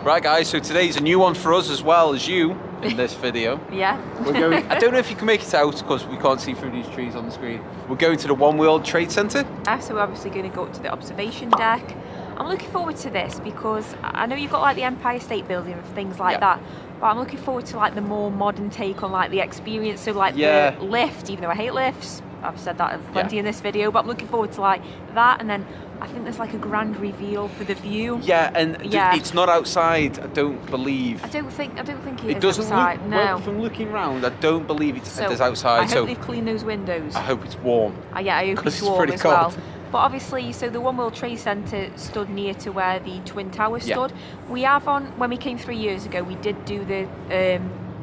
Right guys, so today's a new one for us as well as you in this video. Yeah. We're going, I don't know if you can make it out because we can't see through these trees on the screen. We're going to the One World Trade Center. So we're obviously going to go up to the observation deck. I'm looking forward to this because I know you've got like the Empire State Building and things like that, but I'm looking forward to like the more modern take on like the experience. So like the lift, even though I hate lifts, I've said that plenty in this video, but I'm looking forward to like that. And then I think there's like a grand reveal for the view. Yeah, and it's not outside, I don't believe. I don't think it doesn't outside. Look, no. Well, from looking around, I don't believe it's outside. I hope they clean those windows. I hope it's warm. Yeah, I hope it's warm pretty as cold. well. But obviously, so the One World Trade Center stood near to where the Twin Towers stood. We have when we came 3 years ago, we did do the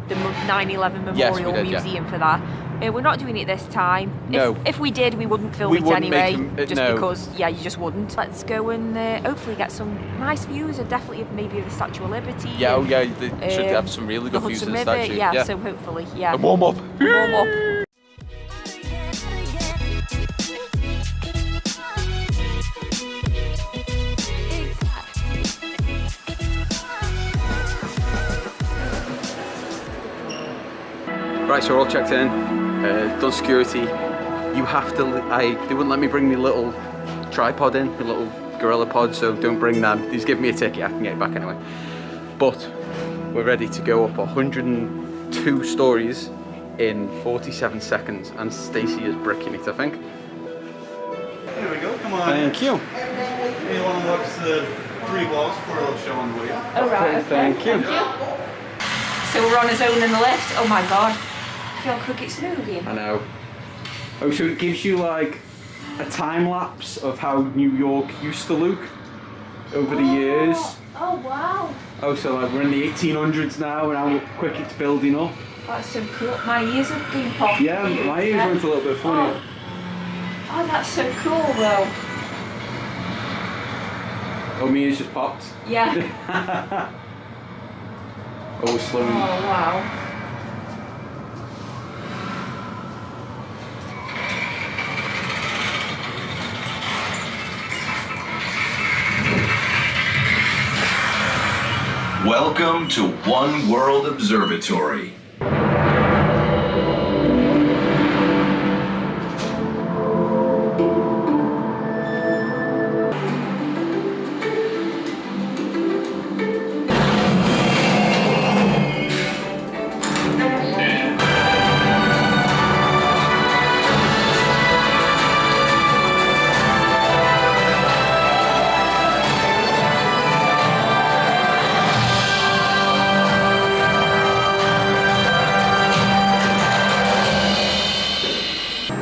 9/11 Memorial Museum for that. We're not doing it this time. No. If we did, we wouldn't film it anyway. Because, you just wouldn't. Let's go and hopefully get some nice views, and definitely maybe of the Statue of Liberty. Yeah, they should have some really good views of the statue. Yeah, so hopefully, And warm up. Warm up. Right, so we're all checked in, done security. You have to, they wouldn't let me bring my little tripod in, my little gorilla pod, so don't bring them. They just give me a ticket, I can get it back anyway. But we're ready to go up 102 stories in 47 seconds, and Stacey is bricking it, I think. There we go, come on. Thank you. Anyone who watches the 3 walls for a little show on the way up? Oh, right, okay. Thank you. So we're on his own in the lift. Oh my god. I feel cricket's moving. I know. Oh, so it gives you like a time lapse of how New York used to look over the years. Oh wow. Oh, so like we're in the 1800s now and how quick it's building up. That's so cool. My ears have been popped. Yeah, my ears went a little bit funny. Oh, that's so cool though. Oh, my ears just popped. Yeah. Oh, slowing. Oh wow. Welcome to One World Observatory.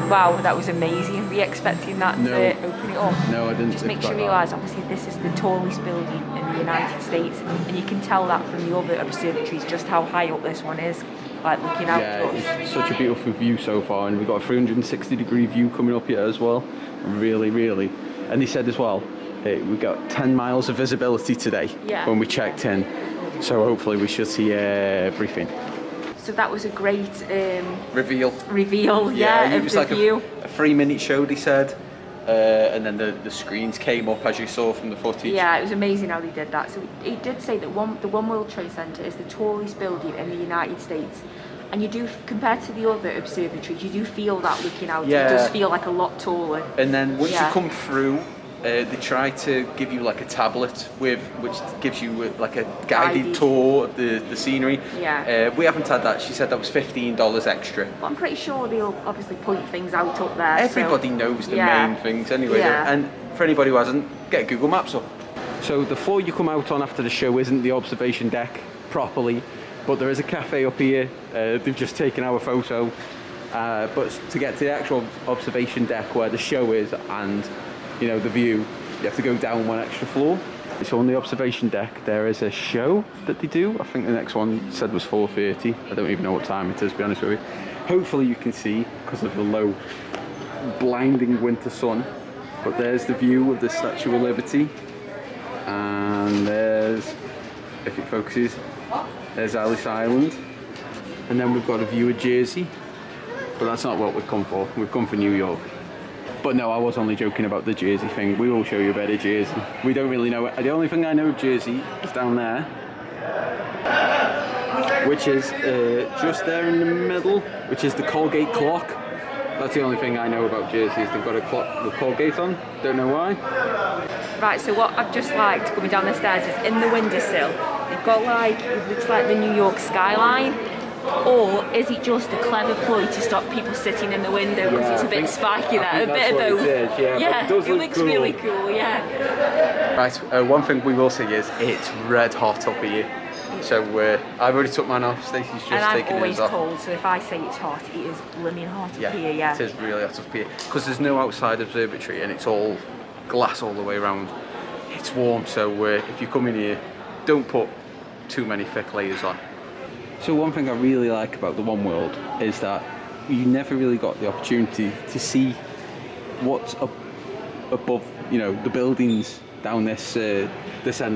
Wow, that was amazing. Were you expecting that to open it up? No, I didn't. Just makes you realise, obviously, this is the tallest building in the United States, and you can tell that from the other observatories just how high up this one is, like looking out to us. Yeah, it's such a beautiful view so far, and we've got a 360-degree view coming up here as well. Really, really. And they said as well, we got 10 miles of visibility today when we checked in, so hopefully we should see everything. So that was a great reveal, yeah, it of was the like view. a 3-minute show, they said, and then the screens came up as you saw from the footage. Yeah, it was amazing how they did that. So he did say that the One World Trade Center is the tallest building in the United States, and you do, compared to the other observatories, you do feel that looking out. It does feel like a lot taller. And then once you come through, they try to give you like a tablet which gives you like a guided tour of the scenery. Yeah. We haven't had that. She said that was $15 extra. But I'm pretty sure they'll obviously point things out up there. Everybody knows the main things anyway. And for anybody who hasn't, get Google Maps up. So the floor you come out on after the show isn't the observation deck properly, but there is a cafe up here. They've just taken our photo. But to get to the actual observation deck where the show is and the view, you have to go down one extra floor. So on the observation deck there is a show that they do. I think the next one said was 4:30. I don't even know what time it is, to be honest with you. Hopefully you can see because of the low blinding winter sun. But there's the view of the Statue of Liberty, and there's, if it focuses, there's Ellis Island, and then we've got a view of Jersey, but that's not what we've come for. We've come for New York. But no, I was only joking about the Jersey thing. We will show you a bit of Jersey. We don't really know it. The only thing I know of Jersey is down there, which is just there in the middle, which is the Colgate clock. That's the only thing I know about jerseys. They've got a clock with Colgate on. Don't know why. Right, so what I've just liked coming down the stairs is in the windowsill, they've got like, it looks like the New York skyline. Or is it just a clever ploy to stop people sitting in the window because it's a bit spiky there? A bit of both. Yeah, it looks cool. Really cool, yeah. Right, one thing we will say is it's red hot up here. So I've already took mine off, Stacey's just taking hers off. And I'm always cold, so if I say it's hot, it is blooming hot up here, yeah. It is really hot up here. Because there's no outside observatory and it's all glass all the way around. It's warm, so if you come in here, don't put too many thick layers on. So one thing I really like about the One World is that you never really got the opportunity to see what's up above, you know, the buildings down this end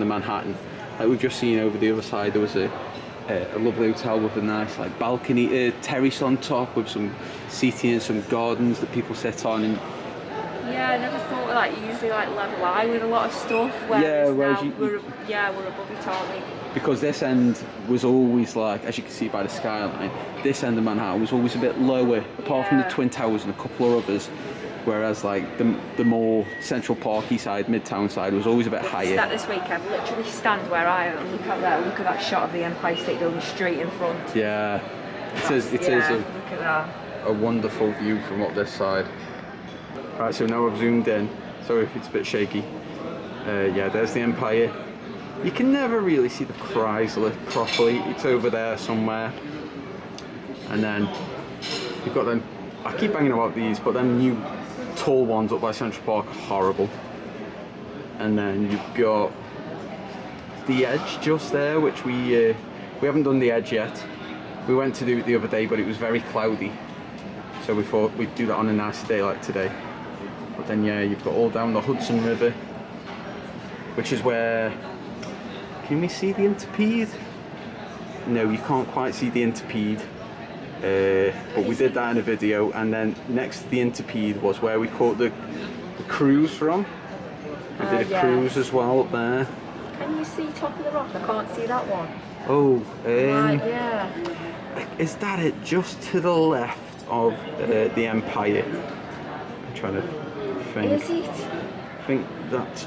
of Manhattan. Like we've just seen over the other side, there was a lovely hotel with a nice like balcony, terrace on top with some seating and some gardens that people sit on. And yeah, I never thought like usually like level high with a lot of stuff. Whereas we're above it, aren't we? Because this end was always like, as you can see by the skyline, this end of Manhattan was always a bit lower, apart from the Twin Towers and a couple of others. Whereas like the more Central Parky side, Midtown side was always a bit higher. That this week, I'd literally stand where I am and look out there, look at that shot of the Empire State Building straight in front. Yeah, it is a wonderful view from up this side. Right, so now I've zoomed in. Sorry if it's a bit shaky. Yeah, there's the Empire. You can never really see the Chrysler properly. It's over there somewhere. And then you've got them. I keep banging about these, but them new tall ones up by Central Park are horrible. And then you've got the Edge just there, which we haven't done the Edge yet. We went to do it the other day, but it was very cloudy, so we thought we'd do that on a nice day like today. But then yeah, you've got all down the Hudson River, which is where, can we see the Interpede? No, you can't quite see the Interpede. But we did that in a video, and then next to the Interpede was where we caught the cruise from. We did a cruise as well up there. Can you see top of the rock? I can't see that one. Oh, right, yeah. Is that it? Just to the left of the Empire. I'm trying to think. Is it? I think that's.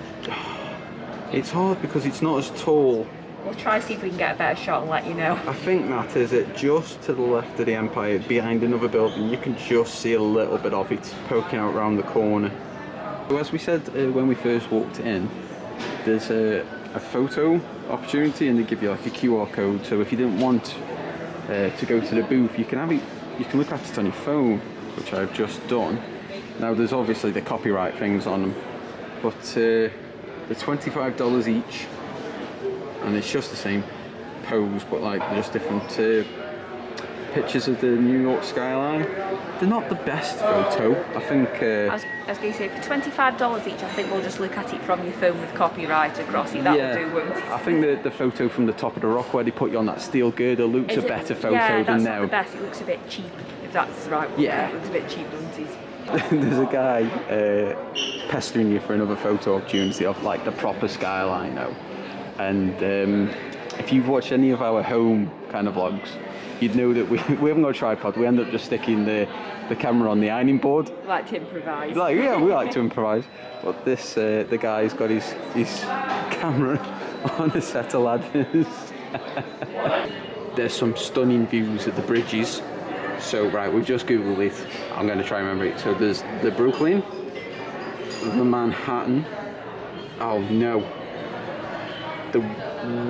It's hard because it's not as tall. We'll try to see if we can get a better shot and let you know. I think that is it, just to the left of the Empire, behind another building. You can just see a little bit of it poking out around the corner. So as we said when we first walked in, there's a photo opportunity, and they give you like a QR code. So if you didn't want to go to the booth, you can have it. You can look at it on your phone, which I've just done. Now there's obviously the copyright things on them, but they're $25 each. And it's just the same pose, but like just different pictures of the New York skyline. They're not the best photo, I think. I was going to say, for $25 each, I think we'll just look at it from your phone with copyright across it. That'll do, won't it? I think the photo from the top of the rock where they put you on that steel girder looks a better photo than now. Yeah, that's not the best. It looks a bit cheap, if that's the right word. Yeah. It looks a bit cheap, doesn't it? There's a guy pestering you for another photo opportunity of like the proper skyline now. And if you've watched any of our home kind of vlogs, you'd know that we haven't got a tripod. We end up just sticking the camera on the ironing board. Like to improvise. Like, yeah, we like to improvise. But this, the guy's got his camera on a set of ladders. There's some stunning views of the bridges. So, right, we've just Googled it. I'm going to try and remember it. So there's the Brooklyn, the Manhattan. Oh no. The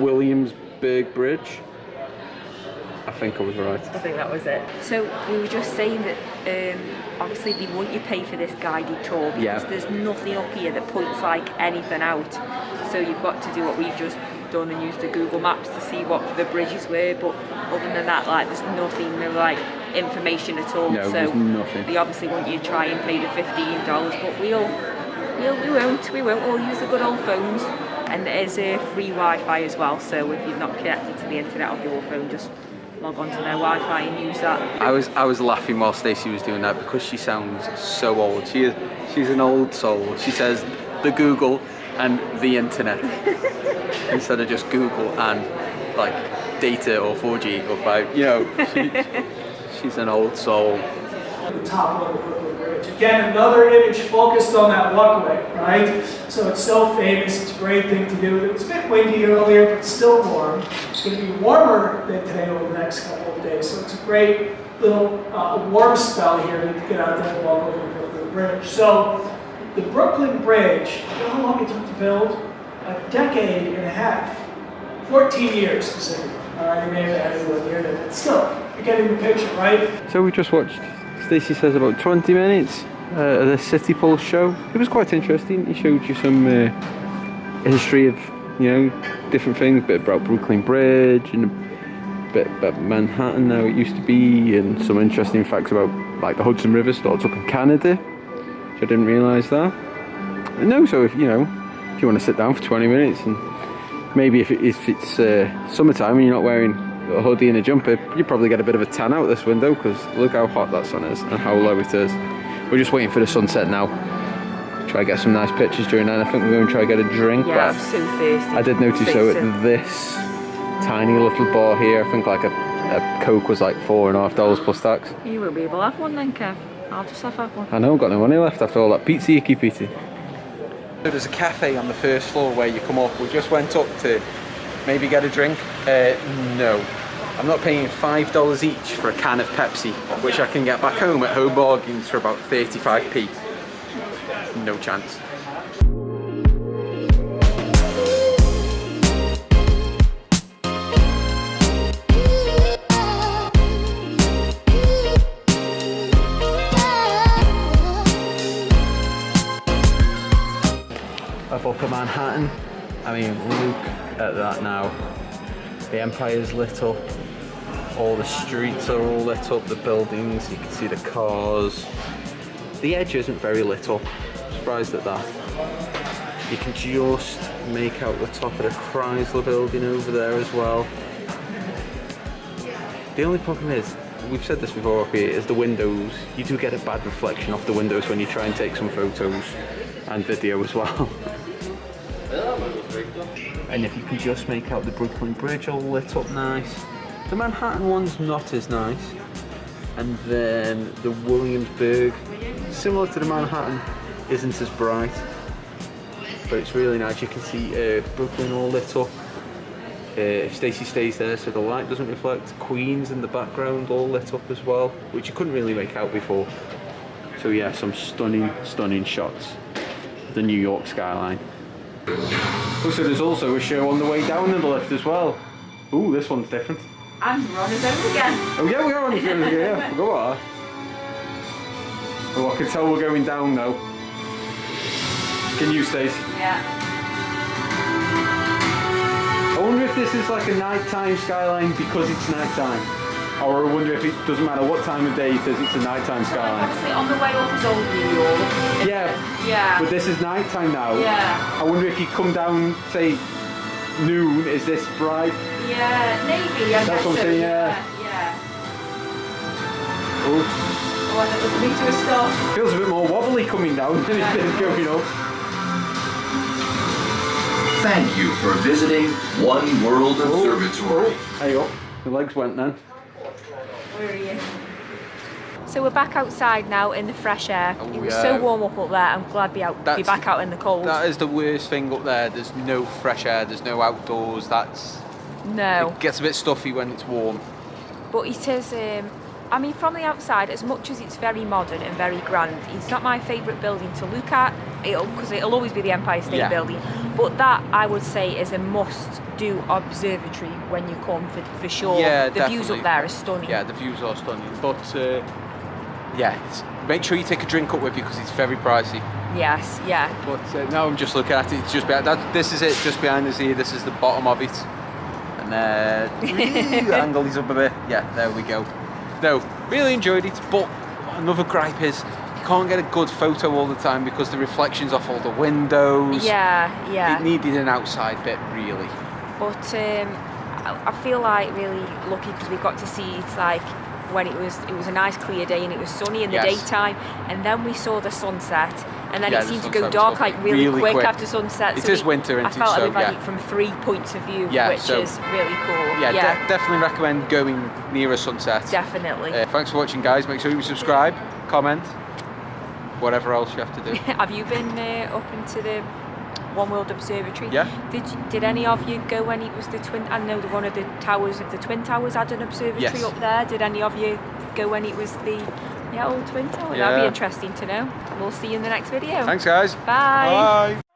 Williamsburg Bridge. I think I was right. I think that was it. So we were just saying that obviously they want you pay for this guided tour because there's nothing up here that points like anything out. So you've got to do what we've just done and use the Google Maps to see what the bridges were. But other than that, like there's nothing, no like information at all. No, so there's nothing. They obviously want you to try and pay the $15, but we won't. We'll use the good old phones. And there's a free Wi-Fi as well, so if you're not connected to the internet on your phone, just log on to their Wi-Fi and use that. I was laughing while Stacey was doing that because she sounds so old. She's an old soul. She says the Google and the internet instead of just Google and like data or 4G or 5. You know, she's an old soul. The top of the Brooklyn Bridge. Again, another image focused on that walkway, right? So it's so famous, it's a great thing to do. It was a bit windy earlier, but still warm. It's going to be warmer than today over the next couple of days. So it's a great little warm spell here to get out there and walk over the Brooklyn Bridge. So the Brooklyn Bridge, you know how long it took to build? A decade and a half. 14 years specifically. All right, you may have added 1 year to it, but still, you're getting the picture, right? So we just watched, Stacey says, about 20 minutes of the City Pulse show. It was quite interesting. He showed you some history of, you know, different things, a bit about Brooklyn Bridge and a bit about Manhattan, how it used to be, and some interesting facts about like the Hudson River starts up in Canada, which I didn't realise that. No, so if you want to sit down for 20 minutes and maybe if it's summertime and you're not wearing a hoodie and a jumper, you probably get a bit of a tan out this window because look how hot that sun is and how low it is. We're just waiting for the sunset now. Try to get some nice pictures during that. I think we're going to try to get a drink. Yeah, I'm so thirsty. I did notice at this tiny little bar here, I think like a Coke was like $4.50 plus tax. You won't be able to have one then, Kev. I'll just have one. I know, I've got no money left after all that pizza you keep eating. So there's a cafe on the first floor where you come up. We just went up to maybe get a drink. No. I'm not paying $5 each for a can of Pepsi, which I can get back home at Home Bargains for about 35p. No chance. I've up in Manhattan. I mean, look at that now. The Empire's lit up. All the streets are all lit up, the buildings, you can see the cars. The edge isn't very lit up, surprised at that. You can just make out the top of the Chrysler building over there as well. The only problem is, we've said this before up here, is the windows. You do get a bad reflection off the windows when you try and take some photos and video as well. And if you can just make out the Brooklyn Bridge all lit up nice. The Manhattan one's not as nice. And then the Williamsburg, similar to the Manhattan, isn't as bright. But it's really nice. You can see Brooklyn all lit up. If Stacey stays there so the light doesn't reflect. Queens in the background all lit up as well, which you couldn't really make out before. So yeah, some stunning, stunning shots of the New York skyline. So there's also a show on the way down in the lift as well. Ooh, this one's different. And we're on his own again. Oh yeah, we are on his own again, yeah, I forgot that. Oh, I can tell we're going down now. Can you, Stace? Yeah. I wonder if this is like a nighttime skyline because it's nighttime. Or I wonder if it doesn't matter what time of day it is, it's a nighttime skyline. Obviously on the way up is old New York. Yeah. Yeah. But this is nighttime now. Yeah. I wonder if you come down, say, noon, is this bright? Yeah, maybe. I That's what I'm guess saying, so. yeah. Yeah. Oh. Oh, and it was me to a stop. Feels a bit more wobbly coming down than it did going up. Thank you for visiting One World Observatory. Hey up, the legs went then. Where are you? So we're back outside now in the fresh air. Oh, It was yeah. so warm up there. I'm glad to be back out in the cold. That is the worst thing up there. There's no fresh air, there's no outdoors. No. It gets a bit stuffy when it's warm. But it is, I mean, from the outside, as much as it's very modern and very grand, it's not my favourite building to look at, because it'll always be the Empire State Building. But that, I would say, is a must-do observatory when you come, for sure. Yeah, the views up there are stunning. Yeah, the views are stunning. But, yeah, make sure you take a drink up with you because it's very pricey. Yes, yeah. But now I'm just looking at it, it's just behind, this is it, just behind us here, this is the bottom of it. And the angle is up a bit. Yeah, there we go. No, really enjoyed it, but another gripe is you can't get a good photo all the time because the reflections off all the windows. Yeah, yeah. It needed an outside bit, really. But I feel like really lucky because we got to see it like when it was a nice clear day and it was sunny in the Yes. daytime, and then we saw the sunset, and then Yeah, it the seemed to go sunset was dark lovely. like really quick quick. after sunset. It so is winter, I isn't it? felt like So, we've had yeah. it from 3 points of view, Yeah, which so- is really cool. Yeah, definitely recommend going near a sunset. Definitely. Thanks for watching, guys. Make sure you subscribe, comment, whatever else you have to do. Have you been up into the One World Observatory? Yeah. Did any of you go when it was the twin? I know one of the towers of the Twin Towers had an observatory Yes. up there. Did any of you go when it was the old Twin Tower? That'd Yeah. be interesting to know. We'll see you in the next video. Thanks, guys. Bye. Bye.